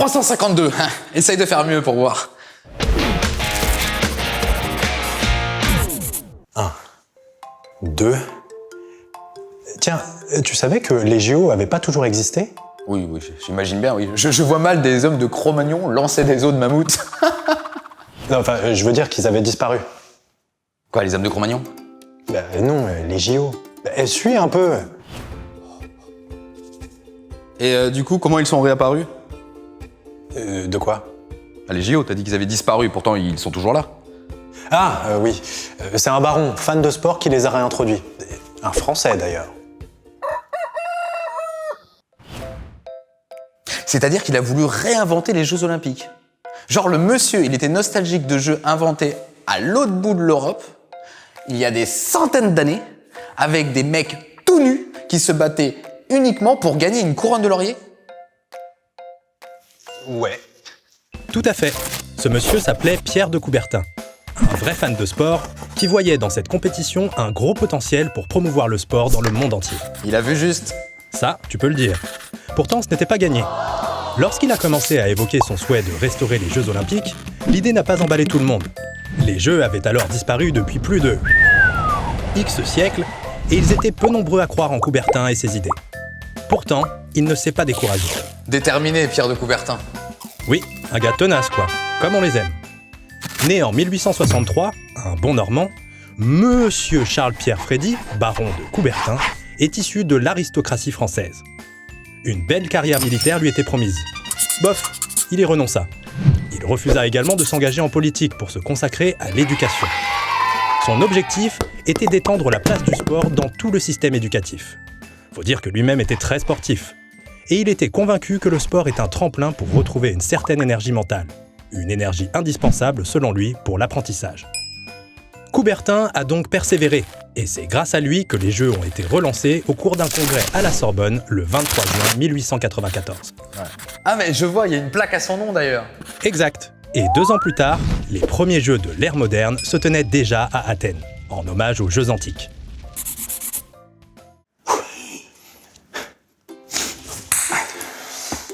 352. Essaye de faire mieux pour voir. 1, 2... Tiens, tu savais que les JO avaient pas toujours existé? Oui, j'imagine bien, oui. Je vois mal des hommes de Cro-Magnon lancer des os de mammouth. Non, enfin, je veux dire qu'ils avaient disparu. Quoi, les hommes de Cro-Magnon? Bah non, les JO. Bah, suis un peu. Et du coup, comment ils sont réapparus? De quoi? Les JO, t'as dit qu'ils avaient disparu, pourtant ils sont toujours là. Ah, oui. C'est un baron, fan de sport, qui les a réintroduits. Un Français, d'ailleurs. C'est-à-dire qu'il a voulu réinventer les Jeux Olympiques. Genre le monsieur, il était nostalgique de jeux inventés à l'autre bout de l'Europe, il y a des centaines d'années, avec des mecs tout nus qui se battaient uniquement pour gagner une couronne de laurier. Ouais. Tout à fait. Ce monsieur s'appelait Pierre de Coubertin. Un vrai fan de sport qui voyait dans cette compétition un gros potentiel pour promouvoir le sport dans le monde entier. Il a vu juste. Ça, tu peux le dire. Pourtant, ce n'était pas gagné. Lorsqu'il a commencé à évoquer son souhait de restaurer les Jeux Olympiques, l'idée n'a pas emballé tout le monde. Les Jeux avaient alors disparu depuis plus de X siècles et ils étaient peu nombreux à croire en Coubertin et ses idées. Pourtant, il ne s'est pas découragé. Déterminé, Pierre de Coubertin. Oui, un gars tenace quoi, comme on les aime. Né en 1863, un bon Normand, Monsieur Charles-Pierre Frédy, baron de Coubertin, est issu de l'aristocratie française. Une belle carrière militaire lui était promise. Bof, il y renonça. Il refusa également de s'engager en politique pour se consacrer à l'éducation. Son objectif était d'étendre la place du sport dans tout le système éducatif. Faut dire que lui-même était très sportif. Et il était convaincu que le sport est un tremplin pour retrouver une certaine énergie mentale. Une énergie indispensable, selon lui, pour l'apprentissage. Coubertin a donc persévéré, et c'est grâce à lui que les Jeux ont été relancés au cours d'un congrès à la Sorbonne le 23 juin 1894. Ouais. Ah mais je vois, il y a une plaque à son nom d'ailleurs. Exact. Et 2 ans plus tard, les premiers Jeux de l'ère moderne se tenaient déjà à Athènes, en hommage aux Jeux antiques.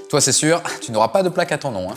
Toi c'est sûr, tu n'auras pas de plaque à ton nom, hein.